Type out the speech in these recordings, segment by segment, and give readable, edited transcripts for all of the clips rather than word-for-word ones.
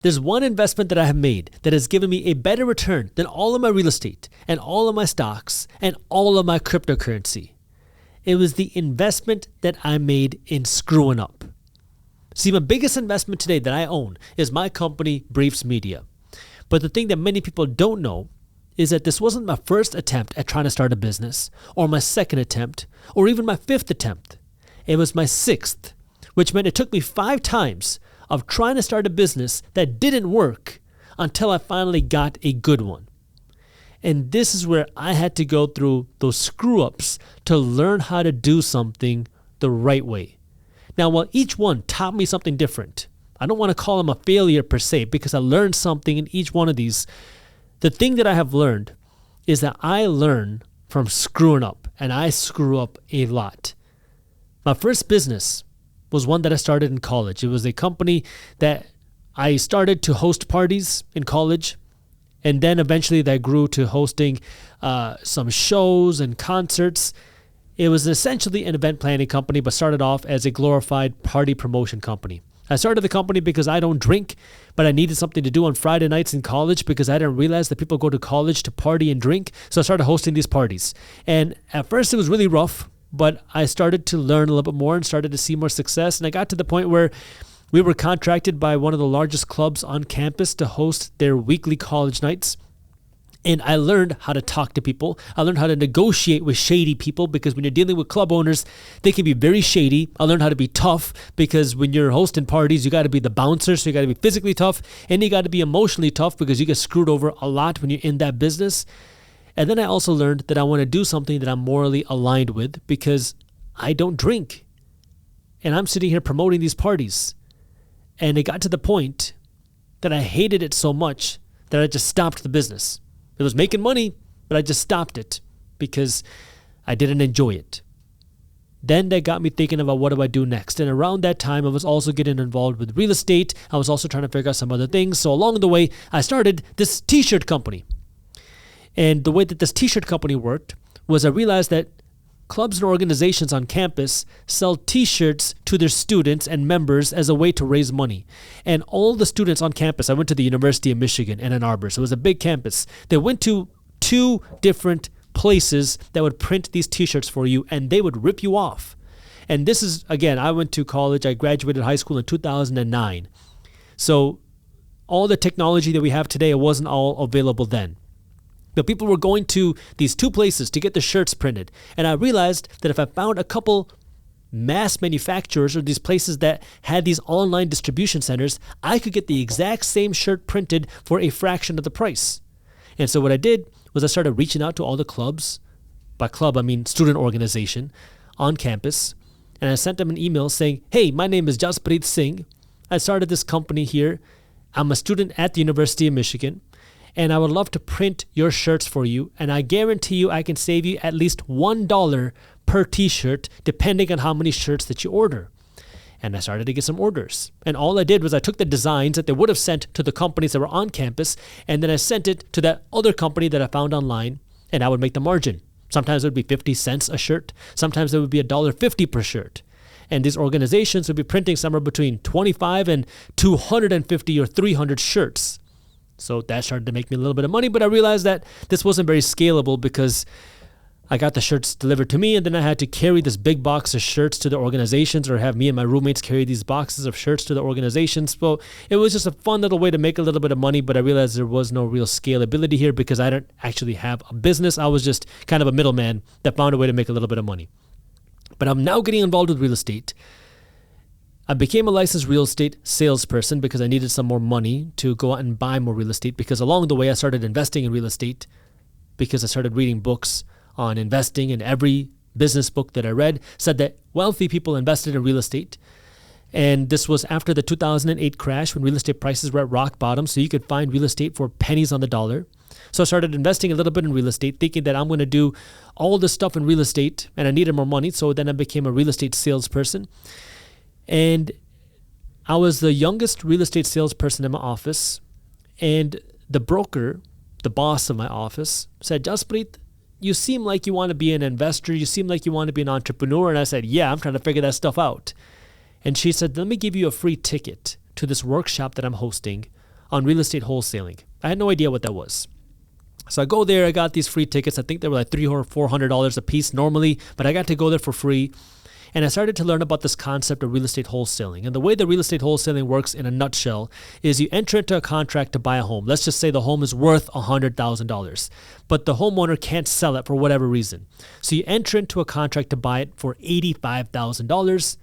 There's one investment that I have made that has given me a better return than all of my real estate and all of my stocks and all of my cryptocurrency. It was the investment that I made in screwing up. See, my biggest investment today that I own is my company, Briefs Media. But the thing that many people don't know is that this wasn't my first attempt at trying to start a business, or my second attempt, or even my fifth attempt. It was my sixth, which meant it took me 5 times of trying to start a business that didn't work until I finally got a good one. And this is where I had to go through those screw-ups to learn how to do something the right way. Now, while each one taught me something different, I don't want to call them a failure per se because I learned something in each one of these. The thing that I have learned is that I learn from screwing up, and I screw up a lot. My first business was one that I started in college. It was a company that I started to host parties in college, and then eventually that grew to hosting some shows and concerts. It was essentially an event planning company, but started off as a glorified party promotion company. I started the company because I don't drink, but I needed something to do on Friday nights in college because I didn't realize that people go to college to party and drink. So I started hosting these parties. And at first it was really rough, but I started to learn a little bit more and started to see more success. And I got to the point where we were contracted by one of the largest clubs on campus to host their weekly college nights. And I learned how to talk to people. I learned how to negotiate with shady people because when you're dealing with club owners, they can be very shady. I learned how to be tough because when you're hosting parties, you got to be the bouncer. So you got to be physically tough and you got to be emotionally tough because you get screwed over a lot when you're in that business. And then I also learned that I want to do something that I'm morally aligned with because I don't drink. And I'm sitting here promoting these parties. And it got to the point that I hated it so much that I just stopped the business. It was making money, but I just stopped it because I didn't enjoy it. Then that got me thinking about what do I do next. And around that time, I was also getting involved with real estate. I was also trying to figure out some other things. So along the way, I started this t-shirt company. And the way that this t-shirt company worked was I realized that clubs and organizations on campus sell t-shirts to their students and members as a way to raise money. And all the students on campus, I went to the University of Michigan in Ann Arbor, so it was a big campus. They went to 2 different places that would print these t-shirts for you, and they would rip you off. And this is, again, I went to college. I graduated high school in 2009. So all the technology that we have today, it wasn't all available then. But people were going to these 2 places to get the shirts printed. And I realized that if I found a couple mass manufacturers or these places that had these online distribution centers, I could get the exact same shirt printed for a fraction of the price. And so what I did was I started reaching out to all the clubs. By club, I mean student organization on campus. And I sent them an email saying, hey, my name is Jaspreet Singh. I started this company here. I'm a student at the University of Michigan. And I would love to print your shirts for you. And I guarantee you I can save you at least $1 per t-shirt, depending on how many shirts that you order. And I started to get some orders. And all I did was I took the designs that they would have sent to the companies that were on campus, and then I sent it to that other company that I found online, and I would make the margin. Sometimes it would be 50 cents a shirt. Sometimes it would be $1.50 per shirt. And these organizations would be printing somewhere between 25 and 250 or 300 shirts. So that started to make me a little bit of money, but I realized that this wasn't very scalable because I got the shirts delivered to me and then I had to carry this big box of shirts to the organizations or have me and my roommates carry these boxes of shirts to the organizations. So it was just a fun little way to make a little bit of money, but I realized there was no real scalability here because I didn't actually have a business. I was just kind of a middleman that found a way to make a little bit of money. But I'm now getting involved with real estate. I became a licensed real estate salesperson because I needed some more money to go out and buy more real estate, because along the way I started investing in real estate because I started reading books on investing, and every business book that I read said that wealthy people invested in real estate. And this was after the 2008 crash when real estate prices were at rock bottom, so you could find real estate for pennies on the dollar. So I started investing a little bit in real estate, thinking that I'm going to do all this stuff in real estate, and I needed more money, so then I became a real estate salesperson. And I was the youngest real estate salesperson in my office. And the broker, the boss of my office, said, Jaspreet, you seem like you want to be an investor. You seem like you want to be an entrepreneur. And I said, yeah, I'm trying to figure that stuff out. And she said, let me give you a free ticket to this workshop that I'm hosting on real estate wholesaling. I had no idea what that was. So I go there, I got these free tickets. I think they were like $300 or $400 a piece normally, but I got to go there for free. And I started to learn about this concept of real estate wholesaling. And the way the real estate wholesaling works in a nutshell is you enter into a contract to buy a home. Let's just say the home is worth $100,000, but the homeowner can't sell it for whatever reason. So you enter into a contract to buy it for $85,000,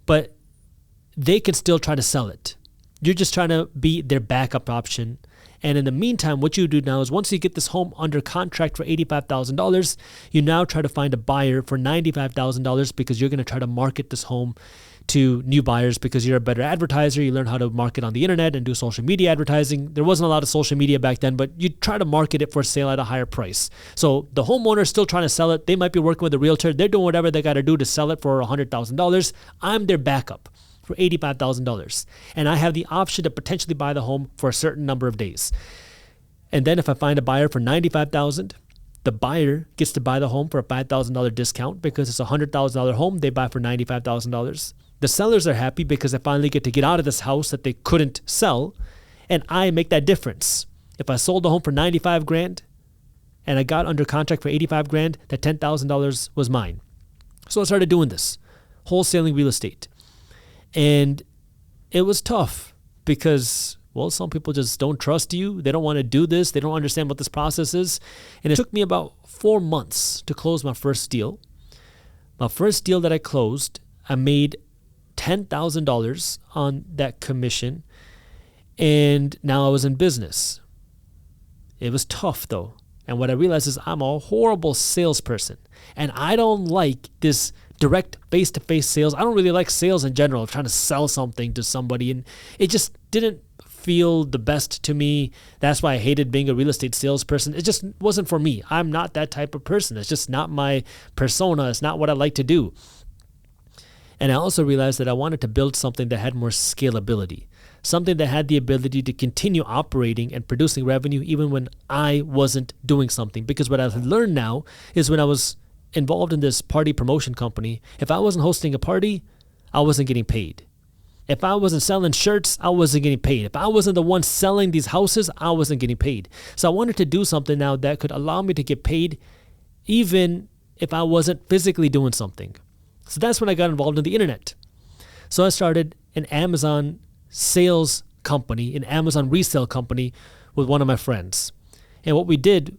but they can still try to sell it. You're just trying to be their backup option. And in the meantime, what you do now is once you get this home under contract for $85,000, you now try to find a buyer for $95,000 because you're going to try to market this home to new buyers because you're a better advertiser. You learn how to market on the internet and do social media advertising. There wasn't a lot of social media back then, but you try to market it for sale at a higher price. So the homeowner is still trying to sell it. They might be working with a realtor. They're doing whatever they got to do to sell it for $100,000. I'm their backup for $85,000. And I have the option to potentially buy the home for a certain number of days. And then if I find a buyer for $95,000, the buyer gets to buy the home for a $5,000 discount because it's a $100,000 home they buy for $95,000. The sellers are happy because they finally get to get out of this house that they couldn't sell. And I make that difference. If I sold the home for $95,000 and I got under contract for $85,000, that $10,000 was mine. So I started doing this, wholesaling real estate. And it was tough because, well, some people just don't trust you. They don't want to do this. They don't understand what this process is. And it took me about 4 months to close my first deal. My first deal that I closed, I made $10,000 on that commission. And now I was in business. It was tough though. And what I realized is I'm a horrible salesperson. And I don't like this direct face-to-face sales. I don't really like sales in general, trying to sell something to somebody. And it just didn't feel the best to me. That's why I hated being a real estate salesperson. It just wasn't for me. I'm not that type of person. It's just not my persona. It's not what I like to do. And I also realized that I wanted to build something that had more scalability, something that had the ability to continue operating and producing revenue even when I wasn't doing something. Because what I've learned now is when I was involved in this party promotion company, if I wasn't hosting a party, I wasn't getting paid. If I wasn't selling shirts, I wasn't getting paid. If I wasn't the one selling these houses, I wasn't getting paid. So I wanted to do something now that could allow me to get paid even if I wasn't physically doing something. So that's when I got involved in the internet. So I started an Amazon sales company, an Amazon resale company with one of my friends. And what we did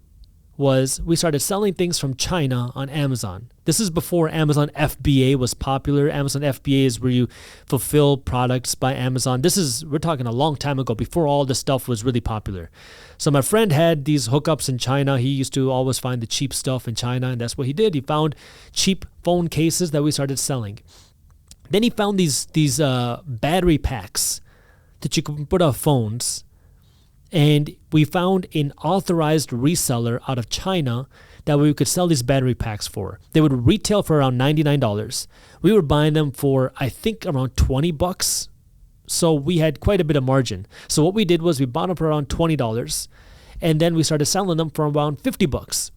was we started selling things from China on Amazon. This is before Amazon FBA was popular. Amazon FBA is where you fulfill products by Amazon. We're talking a long time ago, before all this stuff was really popular. So my friend had these hookups in China. He used to always find the cheap stuff in China, and that's what he did. He found cheap phone cases that we started selling. Then he found these battery packs that you can put on phones. And we found an authorized reseller out of China that we could sell these battery packs for. They would retail for around $99. We were buying them for, I think, around $20. So we had quite a bit of margin. So what we did was we bought them for around $20. And then we started selling them for around $50.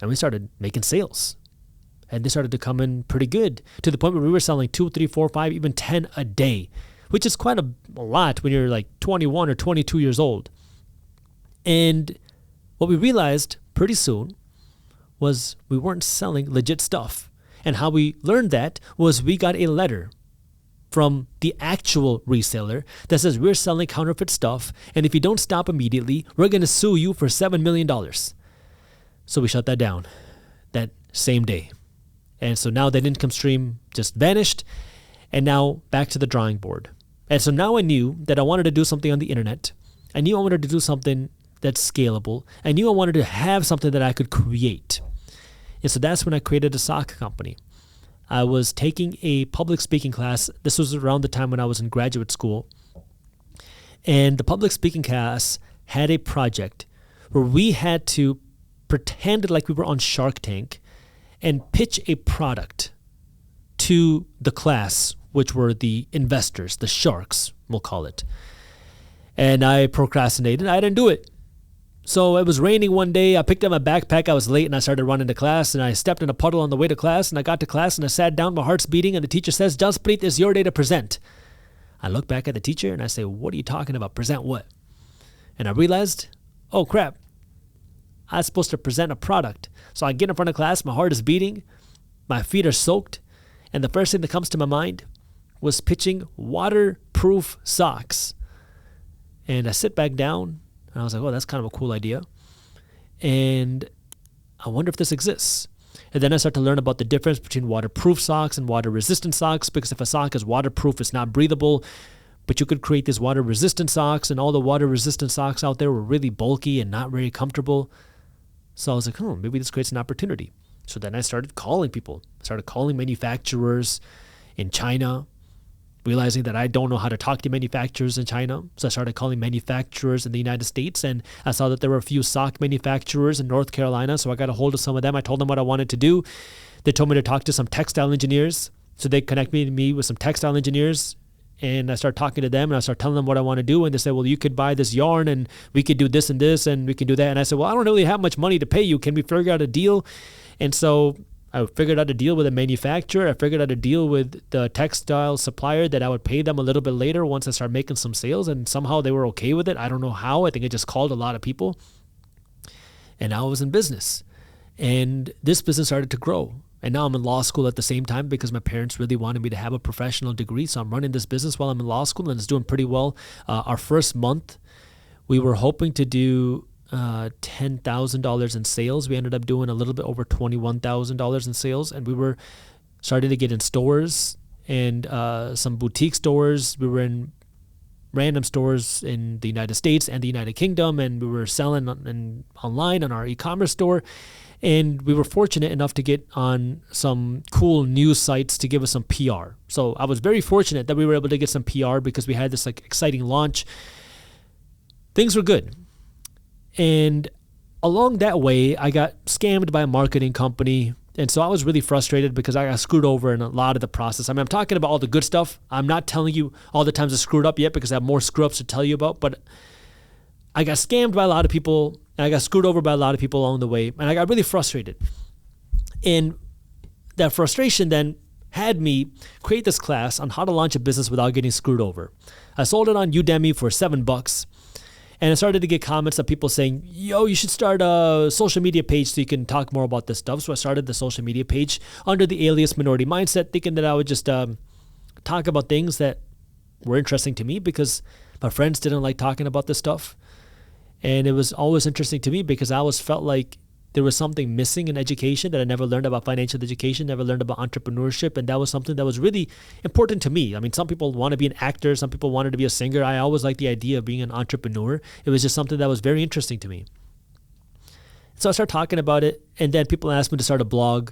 And we started making sales. And they started to come in pretty good, to the point where we were selling 2, 3, 4, 5, even 10 a day, which is quite a lot when you're like 21 or 22 years old. And what we realized pretty soon was we weren't selling legit stuff. And how we learned that was we got a letter from the actual reseller that says we're selling counterfeit stuff, and if you don't stop immediately, we're going to sue you for $7 million. So we shut that down that same day. And so now that income stream just vanished, and now back to the drawing board. And so now I knew that I wanted to do something on the internet. I knew I wanted to do something that's scalable. I knew I wanted to have something that I could create. And so that's when I created a sock company. I was taking a public speaking class. This was around the time when I was in graduate school. And the public speaking class had a project where we had to pretend like we were on Shark Tank and pitch a product to the class, which were the investors, the sharks, we'll call it. And I procrastinated. I didn't do it. So it was raining one day. I picked up my backpack. I was late and I started running to class, and I stepped in a puddle on the way to class, and I got to class and I sat down, my heart's beating, and the teacher says, "Jaspreet, it's your day to present." I look back at the teacher and I say, "What are you talking about? Present what?" And I realized, oh crap, I was supposed to present a product. So I get in front of class, my heart is beating, my feet are soaked, and the first thing that comes to my mind was pitching waterproof socks. And I sit back down, and I was like, oh, that's kind of a cool idea. And I wonder if this exists. And then I start to learn about the difference between waterproof socks and water-resistant socks, because if a sock is waterproof, it's not breathable. But you could create these water-resistant socks, and all the water-resistant socks out there were really bulky and not very comfortable. So I was like, maybe this creates an opportunity. So then I started calling people. I started calling manufacturers in China, realizing that I don't know how to talk to manufacturers in China. So I started calling manufacturers in the United States, and I saw that there were a few sock manufacturers in North Carolina. So I got a hold of some of them. I told them what I wanted to do. They told me to talk to some textile engineers. So they connected me with some textile engineers. And I started talking to them, and I started telling them what I want to do. And they said, well, you could buy this yarn, and we could do this and this, and we could do that. And I said, well, I don't really have much money to pay you. Can we figure out a deal? And so I figured out a deal with a manufacturer. I figured out a deal with the textile supplier that I would pay them a little bit later once I started making some sales. And somehow they were okay with it. I don't know how. I think I just called a lot of people. And now I was in business. And this business started to grow. And now I'm in law school at the same time because my parents really wanted me to have a professional degree. So I'm running this business while I'm in law school, and it's doing pretty well. Our first month, we were hoping to do $10,000 in sales. We ended up doing a little bit over $21,000 in sales, and we were starting to get in stores and some boutique stores. We were in random stores in the United States and the United Kingdom, and we were selling online on our e-commerce store. And we were fortunate enough to get on some cool news sites to give us some PR. So I was very fortunate that we were able to get some PR because we had this exciting launch. Things were good. And along that way, I got scammed by a marketing company. And so I was really frustrated because I got screwed over in a lot of the process. I mean, I'm talking about all the good stuff. I'm not telling you all the times I screwed up yet because I have more screw-ups to tell you about. But I got scammed by a lot of people. And I got screwed over by a lot of people along the way. And I got really frustrated. And that frustration then had me create this class on how to launch a business without getting screwed over. I sold it on Udemy for $7. And I started to get comments of people saying, yo, you should start a social media page so you can talk more about this stuff. So I started the social media page under the alias Minority Mindset, thinking that I would just talk about things that were interesting to me because my friends didn't like talking about this stuff. And it was always interesting to me because I always felt like there was something missing in education that I never learned about financial education, never learned about entrepreneurship. And that was something that was really important to me. I mean, some people want to be an actor. Some people wanted to be a singer. I always liked the idea of being an entrepreneur. It was just something that was very interesting to me. So I started talking about it. And then people asked me to start a blog.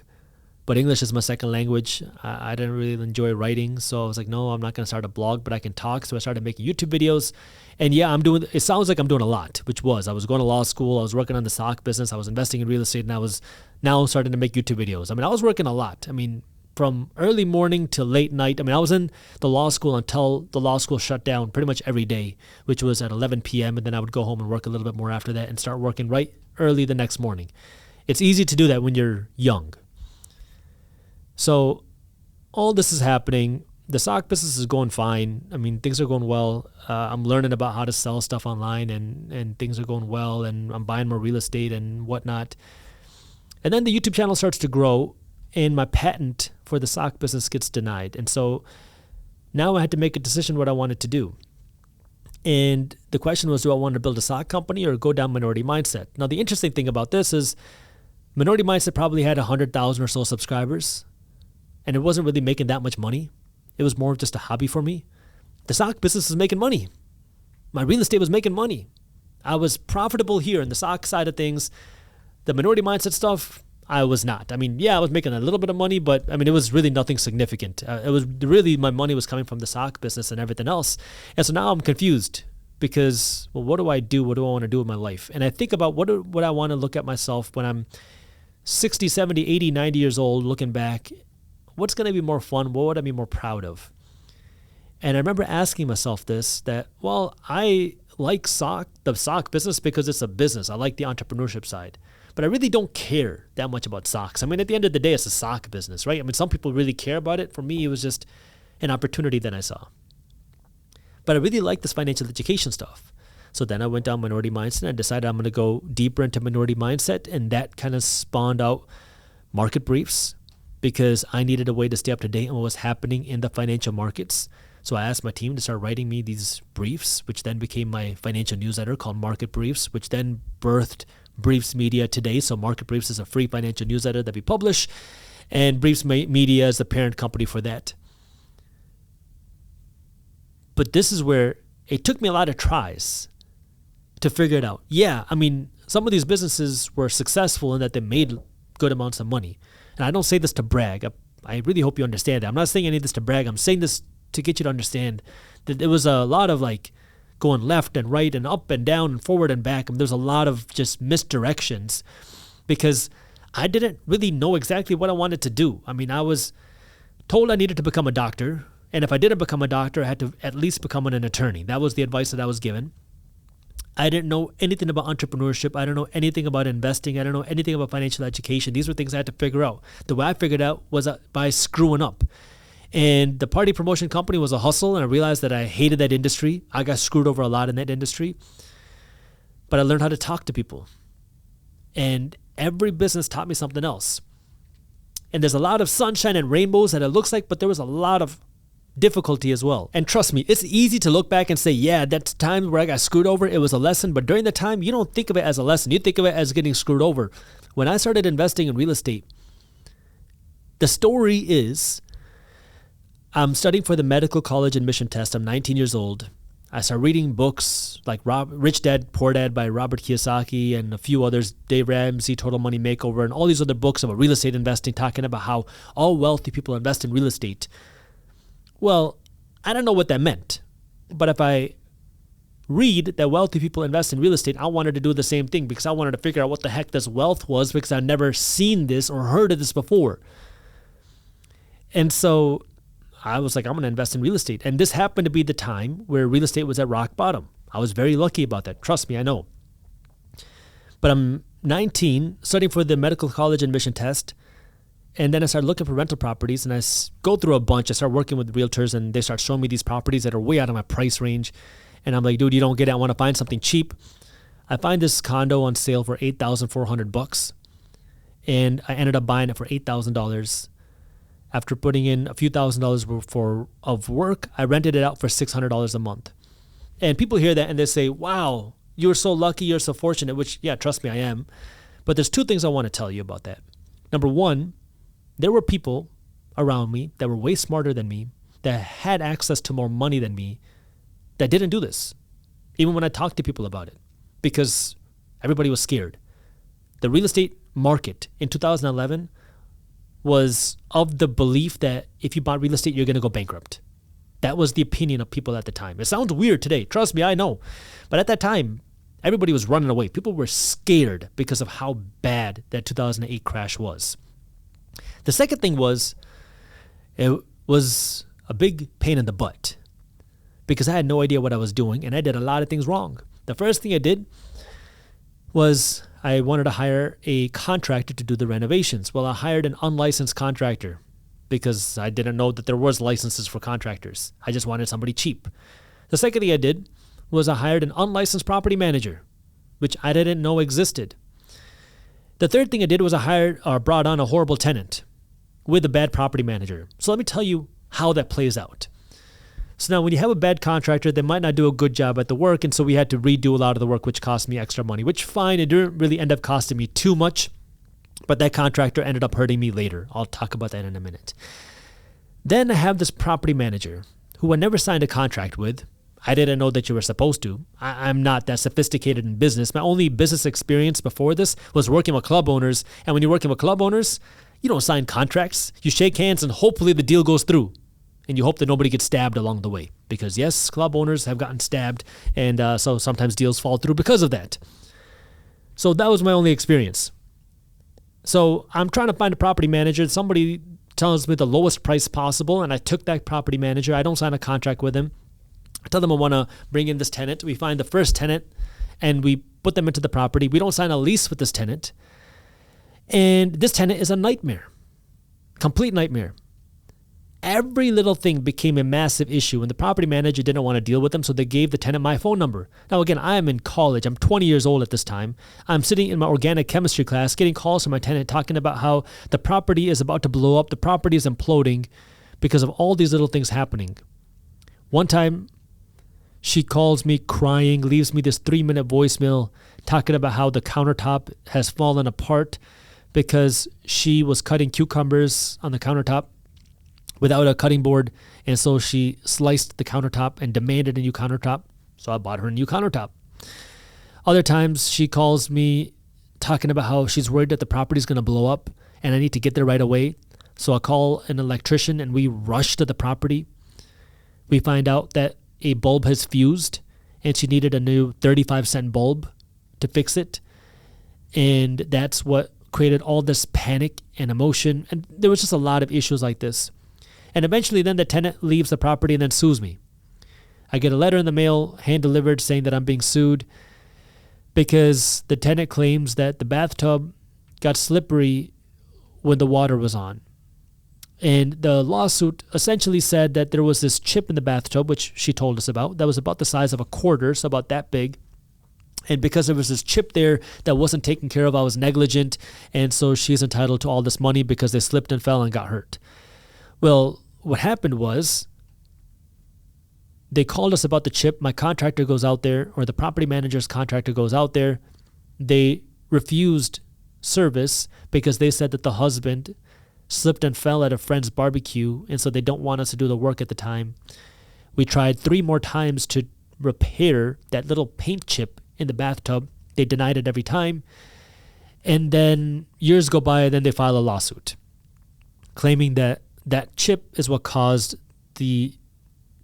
But English is my second language. I didn't really enjoy writing. So I was like, no, I'm not going to start a blog, but I can talk. So I started making YouTube videos. And yeah, it sounds like I'm doing a lot, which was. I was going to law school. I was working on the sock business. I was investing in real estate. And I was now starting to make YouTube videos. I mean, I was working a lot. I mean, from early morning to late night. I mean, I was in the law school until the law school shut down pretty much every day, which was at 11 p.m. And then I would go home and work a little bit more after that and start working right early the next morning. It's easy to do that when you're young. So all this is happening. The sock business is going fine. I mean, things are going well. I'm learning about how to sell stuff online and things are going well, and I'm buying more real estate and whatnot. And then the YouTube channel starts to grow and my patent for the sock business gets denied. And so now I had to make a decision what I wanted to do. And the question was, do I want to build a sock company or go down Minority Mindset? Now, the interesting thing about this is Minority Mindset probably had 100,000 or so subscribers. And it wasn't really making that much money. It was more of just a hobby for me. The sock business was making money. My real estate was making money. I was profitable here in the sock side of things. The Minority Mindset stuff, I was not. I mean, yeah, I was making a little bit of money, but I mean, it was really nothing significant. It was really, my money was coming from the sock business and everything else. And so now I'm confused because, well, what do I do? What do I want to do with my life? And I think about what I want to look at myself when I'm 60, 70, 80, 90 years old, looking back. What's going to be more fun? What would I be more proud of? And I remember asking myself this, that, well, I like the sock business because it's a business. I like the entrepreneurship side. But I really don't care that much about socks. I mean, at the end of the day, it's a sock business, right? I mean, some people really care about it. For me, it was just an opportunity that I saw. But I really like this financial education stuff. So then I went down minority mindset and decided I'm going to go deeper into minority mindset. And that kind of spawned out market briefs because I needed a way to stay up to date on what was happening in the financial markets. So I asked my team to start writing me these briefs, which then became my financial newsletter called Market Briefs, which then birthed Briefs Media today. So Market Briefs is a free financial newsletter that we publish, and Briefs Media is the parent company for that. But this is where it took me a lot of tries to figure it out. Yeah, I mean, some of these businesses were successful in that they made good amounts of money. And I don't say this to brag. I really hope you understand that. I'm not saying any of this to brag. I'm saying this to get you to understand that there was a lot of like going left and right and up and down and forward and back. And there's a lot of just misdirections because I didn't really know exactly what I wanted to do. I mean, I was told I needed to become a doctor. And if I didn't become a doctor, I had to at least become an attorney. That was the advice that I was given. I didn't know anything about entrepreneurship. I don't know anything about investing. I don't know anything about financial education. These were things I had to figure out. The way I figured out was by screwing up. And the party promotion company was a hustle, and I realized that I hated that industry. I got screwed over a lot in that industry. But I learned how to talk to people. And every business taught me something else. And there's a lot of sunshine and rainbows that it looks like, but there was a lot of difficulty as well. And trust me, it's easy to look back and say, yeah, that time where I got screwed over, it was a lesson. But during the time, you don't think of it as a lesson. You think of it as getting screwed over. When I started investing in real estate, the story is I'm studying for the medical college admission test. I'm 19 years old. I start reading books like Rich Dad, Poor Dad by Robert Kiyosaki and a few others, Dave Ramsey, Total Money Makeover, and all these other books about real estate investing, talking about how all wealthy people invest in real estate. Well, I don't know what that meant, but if I read that wealthy people invest in real estate, I wanted to do the same thing because I wanted to figure out what the heck this wealth was because I'd never seen this or heard of this before. And so I was like, I'm going to invest in real estate. And this happened to be the time where real estate was at rock bottom. I was very lucky about that. Trust me, I know. But I'm 19, studying for the medical college admission test. And then I started looking for rental properties, and I go through a bunch. I start working with realtors, and they start showing me these properties that are way out of my price range. And I'm like, dude, you don't get it. I want to find something cheap. I find this condo on sale for $8,400, and I ended up buying it for $8,000. After putting in a few $1,000s of work, I rented it out for $600 a month. And people hear that and they say, wow, you're so lucky, you're so fortunate, which, yeah, trust me, I am. But there's two things I want to tell you about that. Number one, there were people around me that were way smarter than me, that had access to more money than me, that didn't do this, even when I talked to people about it, because everybody was scared. The real estate market in 2011 was of the belief that if you bought real estate, you're going to go bankrupt. That was the opinion of people at the time. It sounds weird today. Trust me, I know. But at that time, everybody was running away. People were scared because of how bad that 2008 crash was. The second thing was, it was a big pain in the butt because I had no idea what I was doing and I did a lot of things wrong. The first thing I did was I wanted to hire a contractor to do the renovations. Well, I hired an unlicensed contractor because I didn't know that there was licenses for contractors. I just wanted somebody cheap. The second thing I did was I hired an unlicensed property manager, which I didn't know existed. The third thing I did was I brought on a horrible tenant with a bad property manager. So let me tell you how that plays out. So now when you have a bad contractor, they might not do a good job at the work, and so we had to redo a lot of the work, which cost me extra money, which fine, it didn't really end up costing me too much, but that contractor ended up hurting me later. I'll talk about that in a minute. Then I have this property manager who I never signed a contract with. I didn't know that you were supposed to. I'm not that sophisticated in business. My only business experience before this was working with club owners, and when you're working with club owners, you don't sign contracts. You shake hands and hopefully the deal goes through. And you hope that nobody gets stabbed along the way. Because yes, club owners have gotten stabbed. And so sometimes deals fall through because of that. So that was my only experience. So I'm trying to find a property manager. Somebody tells me the lowest price possible. And I took that property manager. I don't sign a contract with him. I tell them I want to bring in this tenant. We find the first tenant and we put them into the property. We don't sign a lease with this tenant. And this tenant is a nightmare. Complete nightmare. every little thing became a massive issue, and the property manager didn't want to deal with them, so they gave the tenant my phone number. Now, again, I am in college. I'm 20 years old at this time. I'm sitting in my organic chemistry class getting calls from my tenant talking about how the property is about to blow up, the property is imploding because of all these little things happening. One time, she calls me crying, leaves me this 3-minute voicemail talking about how the countertop has fallen apart because she was cutting cucumbers on the countertop without a cutting board, and so she sliced the countertop and demanded a new countertop, so I bought her a new countertop. Other times, she calls me talking about how she's worried that the property's going to blow up and I need to get there right away, so I call an electrician and we rush to the property. We find out that a bulb has fused and she needed a new 35-cent bulb to fix it, and that's what created all this panic and emotion, and there was just a lot of issues like this. And eventually then the tenant leaves the property and then sues me. I get a letter in the mail, hand-delivered, saying that I'm being sued because the tenant claims that the bathtub got slippery when the water was on. And the lawsuit essentially said that there was this chip in the bathtub, which she told us about, that was about the size of a quarter, so about that big. And because there was this chip there that wasn't taken care of, I was negligent, and so she's entitled to all this money because they slipped and fell and got hurt. Well, what happened was they called us about the chip. My contractor goes out there, or the property manager's contractor goes out there. They refused service because they said that the husband slipped and fell at a friend's barbecue, and so they don't want us to do the work at the time. We tried 3 more times to repair that little paint chip in the bathtub. They denied it every time. And then years go by, and then they file a lawsuit claiming that that chip is what caused the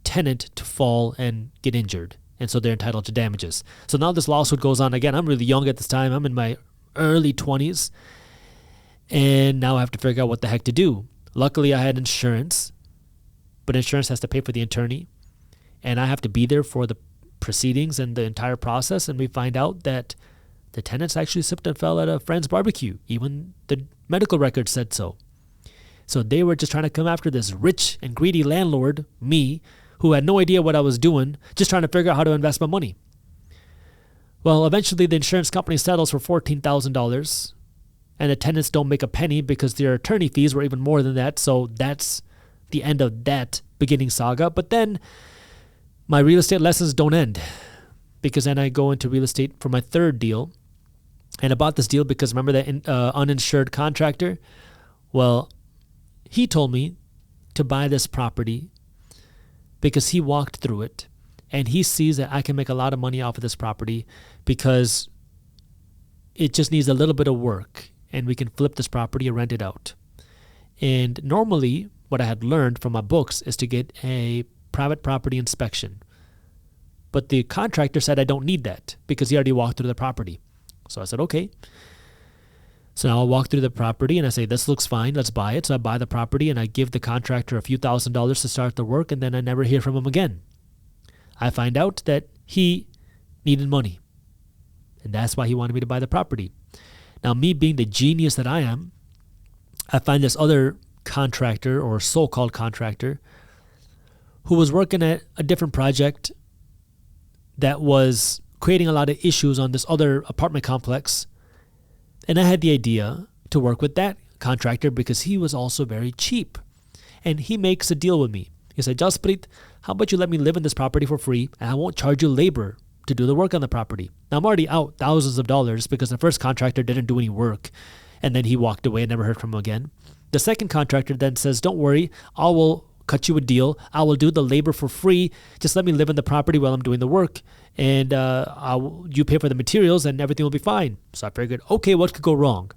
tenant to fall and get injured, and so they're entitled to damages. So now this lawsuit goes on again. I'm really young at this time. I'm in my early 20s, and now I have to figure out what the heck to do. Luckily, I had insurance, but insurance has to pay for the attorney, and I have to be there for the proceedings and the entire process, and we find out that the tenants actually slipped and fell at a friend's barbecue. Even the medical record said so. So they were just trying to come after this rich and greedy landlord, me, who had no idea what I was doing, just trying to figure out how to invest my money. Well, eventually the insurance company settles for $14,000, and the tenants don't make a penny because their attorney fees were even more than that, so that's the end of that beginning saga. But then my real estate lessons don't end, because then I go into real estate for my third deal, and I bought this deal because remember that uninsured contractor? Well, he told me to buy this property because he walked through it and he sees that I can make a lot of money off of this property because it just needs a little bit of work and we can flip this property and rent it out. And normally what I had learned from my books is to get a private property inspection. But the contractor said I don't need that because he already walked through the property. So I said, okay. So now I walk through the property and I say, this looks fine, let's buy it. So I buy the property and I give the contractor a few $1,000s to start the work, and then I never hear from him again. I find out that he needed money, and that's why he wanted me to buy the property. Now, me being the genius that I am, I find this other contractor or so-called contractor who was working at a different project that was creating a lot of issues on this other apartment complex. And I had the idea to work with that contractor because he was also very cheap. And he makes a deal with me. He said, Jaspreet, how about you let me live in this property for free and I won't charge you labor to do the work on the property. Now, I'm already out thousands of dollars because the first contractor didn't do any work. And then he walked away and never heard from him again. The second contractor then says, don't worry, I will cut you a deal. I will do the labor for free. Just let me live in the property while I'm doing the work. And you pay for the materials and everything will be fine. So I figured, okay, what could go wrong?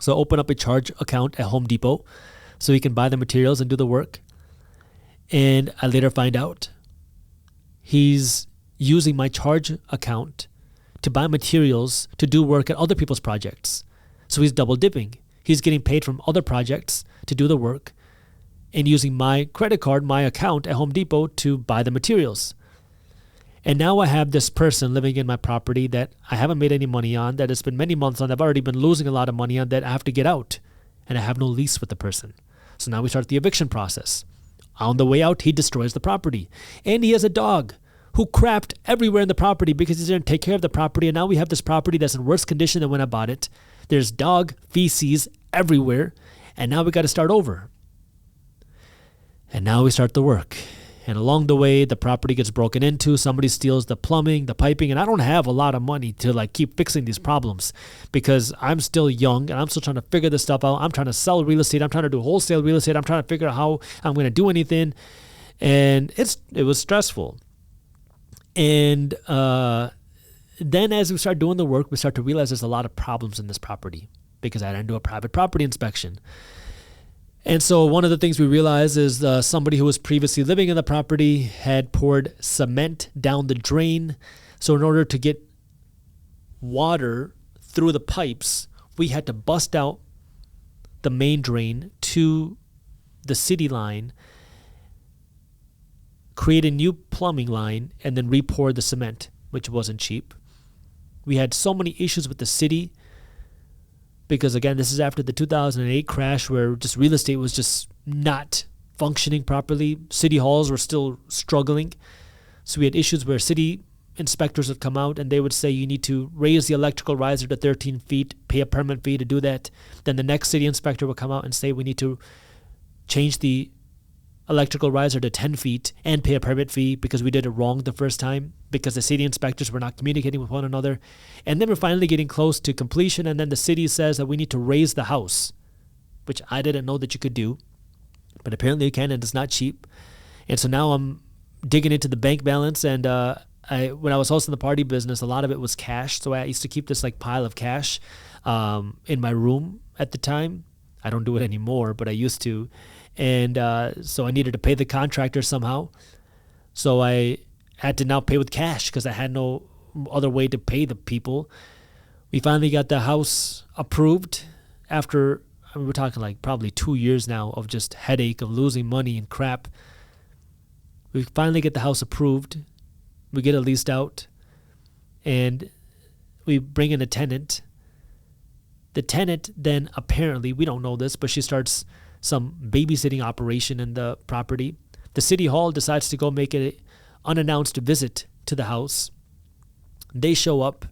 So I open up a charge account at Home Depot so he can buy the materials and do the work. And I later find out he's using my charge account to buy materials to do work at other people's projects. So he's double dipping. He's getting paid from other projects to do the work and using my credit card, my account at Home Depot to buy the materials. And now I have this person living in my property that I haven't made any money on, that it's been many months on, I've already been losing a lot of money on, that I have to get out. And I have no lease with the person. So now we start the eviction process. On the way out, he destroys the property. And he has a dog who crapped everywhere in the property because he didn't take care of the property. And now we have this property that's in worse condition than when I bought it. There's dog feces everywhere. And now we got to start over. And now we start the work. And along the way, the property gets broken into. Somebody steals the plumbing, the piping. And I don't have a lot of money to like keep fixing these problems because I'm still young and I'm still trying to figure this stuff out. I'm trying to sell real estate. I'm trying to do wholesale real estate. I'm trying to figure out how I'm going to do anything. And it was stressful. And then as we start doing the work, we start to realize there's a lot of problems in this property because I didn't do a private property inspection. And so one of the things we realized is somebody who was previously living in the property had poured cement down the drain. So in order to get water through the pipes, we had to bust out the main drain to the city line, create a new plumbing line, and then re-pour the cement, which wasn't cheap. We had so many issues with the city because, again, this is after the 2008 crash where just real estate was just not functioning properly. City halls were still struggling. So we had issues where city inspectors would come out and they would say you need to raise the electrical riser to 13 feet, pay a permit fee to do that. Then the next city inspector would come out and say we need to change the electrical riser to 10 feet and pay a permit fee because we did it wrong the first time because the city inspectors were not communicating with one another. And then we're finally getting close to completion, and then the city says that we need to raise the house, which I didn't know that you could do, but apparently you can, and it's not cheap. And so now I'm digging into the bank balance, and when I was hosting the party business, a lot of it was cash. So I used to keep this like pile of cash in my room at the time. I don't do it anymore, but I used to. And so I needed to pay the contractor somehow. So I had to now pay with cash because I had no other way to pay the people. We finally got the house approved after, I mean, we're talking like probably 2 years now of just headache of losing money and crap. We finally get the house approved. We get it leased out. And we bring in a tenant. The tenant then apparently, we don't know this, but she starts some babysitting operation in the property. The city hall decides to go make an unannounced visit to the house. They show up.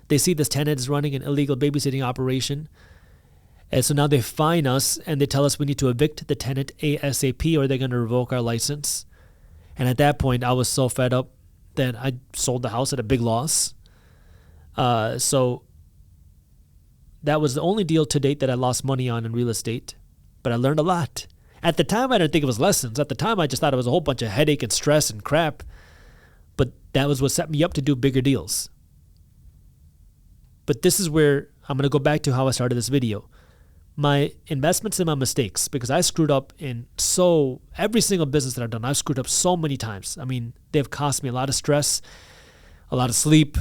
They see this tenant is running an illegal babysitting operation. And so now they fine us and they tell us we need to evict the tenant ASAP or they're going to revoke our license. And at that point, I was so fed up that I sold the house at a big loss. So that was the only deal to date that I lost money on in real estate. But I learned a lot. At the time, I didn't think it was lessons. At the time, I just thought it was a whole bunch of headache and stress and crap. But that was what set me up to do bigger deals. But this is where I'm going to go back to how I started this video. My investments and my mistakes, because I screwed up in every single business that I've done, I've screwed up so many times. I mean, they've cost me a lot of stress, a lot of sleep,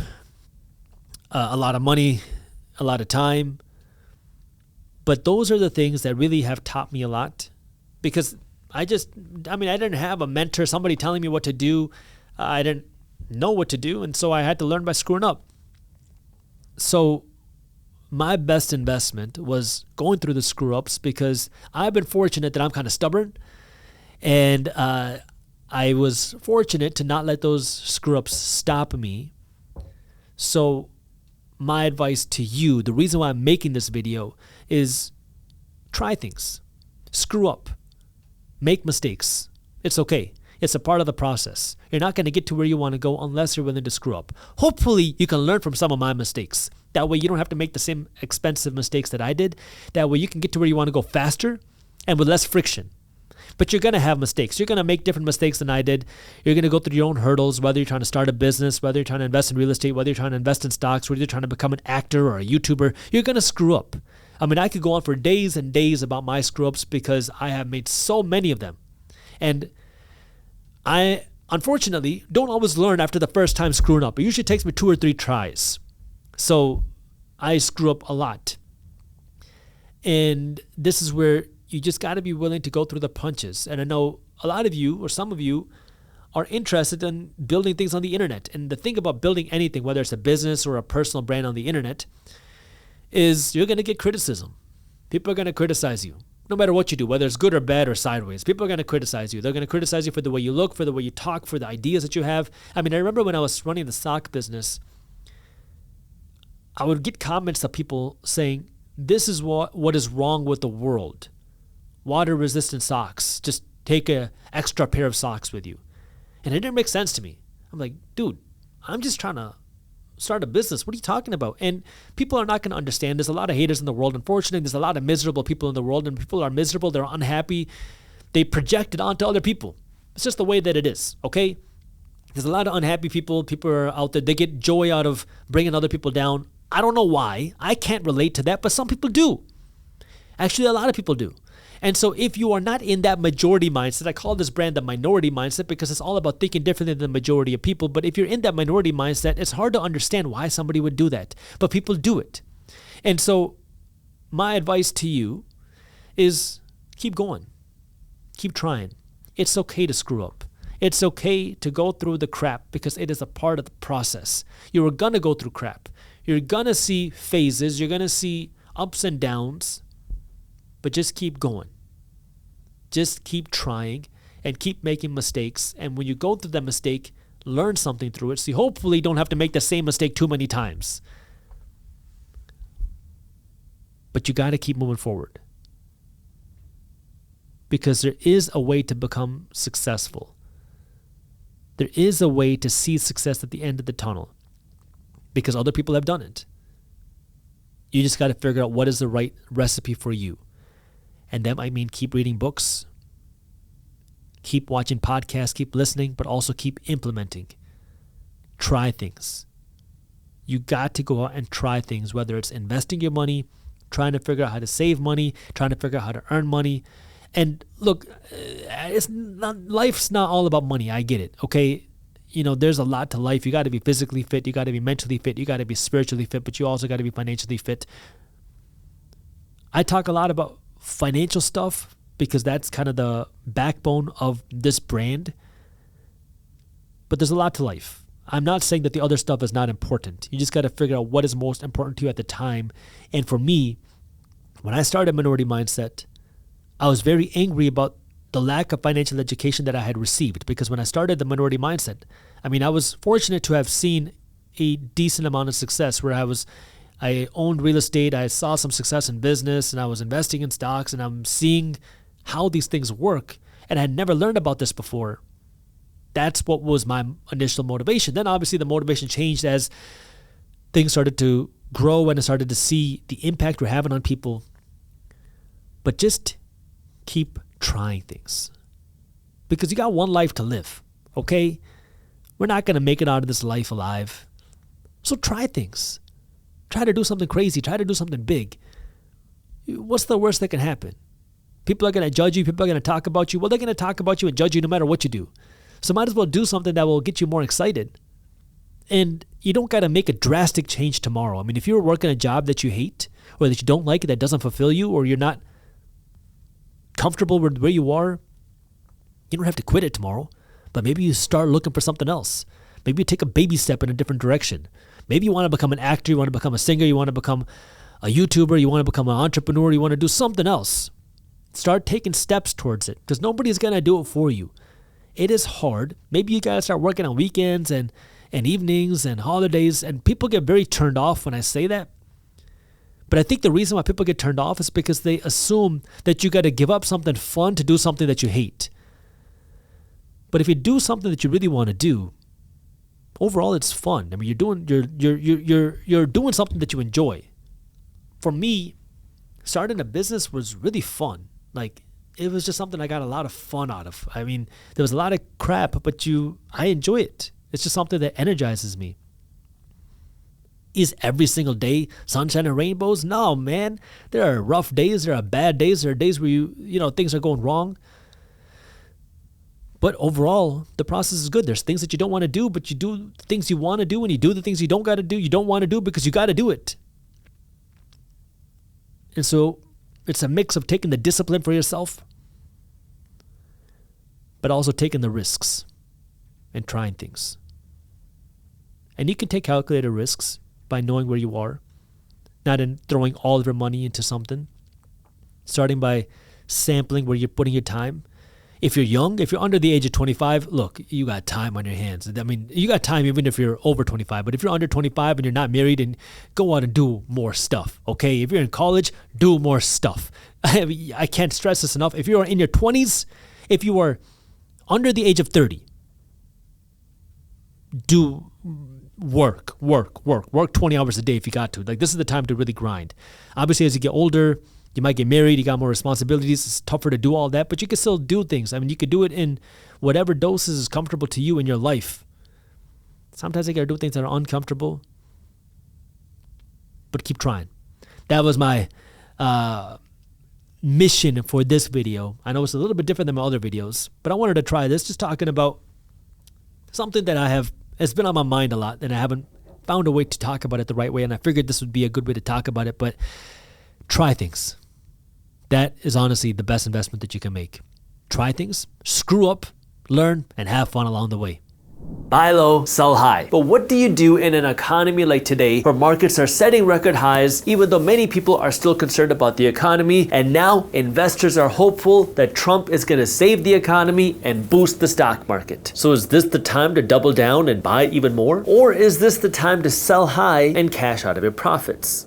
a lot of money, a lot of time. But those are the things that really have taught me a lot because I didn't have a mentor, somebody telling me what to do. I didn't know what to do. And so I had to learn by screwing up. So my best investment was going through the screw ups because I've been fortunate that I'm kind of stubborn. And I was fortunate to not let those screw ups stop me. So my advice to you, the reason why I'm making this video is try things, screw up, make mistakes. It's okay. It's a part of the process. You're not going to get to where you want to go unless you're willing to screw up. Hopefully you can learn from some of my mistakes. That way you don't have to make the same expensive mistakes that I did. That way you can get to where you want to go faster and with less friction. But you're going to have mistakes. You're going to make different mistakes than I did. You're going to go through your own hurdles, whether you're trying to start a business, whether you're trying to invest in real estate, whether you're trying to invest in stocks, whether you're trying to become an actor or a YouTuber. You're going to screw up. I mean, I could go on for days and days about my screw-ups because I have made so many of them. And I, unfortunately, don't always learn after the first time screwing up. It usually takes me 2 or 3 tries. So I screw up a lot. And this is where you just got to be willing to go through the punches. And I know a lot of you or some of you are interested in building things on the internet. And the thing about building anything, whether it's a business or a personal brand on the internet, is you're going to get criticism. People are going to criticize you. no matter what you do, whether it's good or bad or sideways, people are going to criticize you. They're going to criticize you for the way you look, for the way you talk, for the ideas that you have. I mean, I remember when I was running the sock business, I would get comments of people saying, this is what is wrong with the world. Water-resistant socks. Just take an extra pair of socks with you. And it didn't make sense to me. I'm like, dude, I'm just trying to start a business. What are you talking about? And people are not going to understand. There's a lot of haters in the world. Unfortunately, there's a lot of miserable people in the world, and people are miserable. They're unhappy. They project it onto other people. It's just the way that it is, okay? There's a lot of unhappy people. People are out there. They get joy out of bringing other people down. I don't know why. I can't relate to that, but some people do. Actually, a lot of people do. And so if you are not in that majority mindset, I call this brand the minority mindset because it's all about thinking differently than the majority of people. But if you're in that minority mindset, it's hard to understand why somebody would do that. But people do it. And so my advice to you is keep going. Keep trying. It's okay to screw up. It's okay to go through the crap because it is a part of the process. You are going to go through crap. You're going to see phases. You're going to see ups and downs. But just keep going. Just keep trying and keep making mistakes. And when you go through that mistake, learn something through it. So you hopefully don't have to make the same mistake too many times. But you got to keep moving forward. Because there is a way to become successful. There is a way to see success at the end of the tunnel. Because other people have done it. You just got to figure out what is the right recipe for you. And that might mean keep reading books, keep watching podcasts, keep listening, but also keep implementing. Try things. You got to go out and try things, whether it's investing your money, trying to figure out how to save money, trying to figure out how to earn money. And look, life's not all about money. I get it, okay? You know, there's a lot to life. You got to be physically fit. You got to be mentally fit. You got to be spiritually fit, but you also got to be financially fit. I talk a lot about financial stuff because that's kind of the backbone of this brand. But there's a lot to life. I'm not saying that the other stuff is not important. You just got to figure out what is most important to you at the time. And for me, when I started Minority Mindset, I was very angry about the lack of financial education that I had received, because when I started the Minority Mindset, I mean, I was fortunate to have seen a decent amount of success where I owned real estate, I saw some success in business, and I was investing in stocks, and I'm seeing how these things work, and I had never learned about this before. That's what was my initial motivation. Then obviously the motivation changed as things started to grow and I started to see the impact we're having on people. But just keep trying things. Because you got one life to live, okay? We're not going to make it out of this life alive. So try things. Try to do something crazy. Try to do something big. What's the worst that can happen? People are going to judge you. People are going to talk about you. Well, they're going to talk about you and judge you no matter what you do. So might as well do something that will get you more excited. And you don't got to make a drastic change tomorrow. I mean, if you're working a job that you hate or that you don't like, that doesn't fulfill you, or you're not comfortable with where you are, you don't have to quit it tomorrow. But maybe you start looking for something else. Maybe you take a baby step in a different direction. Maybe you want to become an actor, you want to become a singer, you want to become a YouTuber, you want to become an entrepreneur, you want to do something else. Start taking steps towards it, because nobody's going to do it for you. It is hard. Maybe you got to start working on weekends and evenings and holidays, and people get very turned off when I say that. But I think the reason why people get turned off is because they assume that you got to give up something fun to do something that you hate. But if you do something that you really want to do, overall it's fun. I mean, you're doing something that you enjoy. For me, starting a business was really fun. Like, it was just something I got a lot of fun out of. I mean, there was a lot of crap, but I enjoy it. It's just something that energizes me. Is every single day sunshine and rainbows? No, man. There are rough days. There are bad days. There are days where things are going wrong. But overall, the process is good. There's things that you don't want to do, but you do the things you want to do, and you do the things you don't got to do. You don't want to do because you got to do it. And so it's a mix of taking the discipline for yourself, but also taking the risks and trying things. And you can take calculated risks by knowing where you are, not in throwing all of your money into something. Starting by sampling where you're putting your time. If you're young, if you're under the age of 25, look, you got time on your hands. I mean, you got time even if you're over 25. But if you're under 25 and you're not married, and go out and do more stuff, okay? If you're in college, do more stuff. I can't stress this enough. If you're in your 20s, if you are under the age of 30, do work 20 hours a day if you got to. Like, this is the time to really grind. Obviously, as you get older, you might get married, you got more responsibilities, it's tougher to do all that, but you can still do things. I mean, you could do it in whatever doses is comfortable to you in your life. Sometimes you gotta do things that are uncomfortable, but keep trying. That was my mission for this video. I know it's a little bit different than my other videos, but I wanted to try this, just talking about something that it's been on my mind a lot, and I haven't found a way to talk about it the right way, and I figured this would be a good way to talk about it. But try things. That is honestly the best investment that you can make. Try things, screw up, learn, and have fun along the way. Buy low, sell high. But what do you do in an economy like today where markets are setting record highs, even though many people are still concerned about the economy, and now investors are hopeful that Trump is going to save the economy and boost the stock market? So is this the time to double down and buy even more? Or is this the time to sell high and cash out of your profits?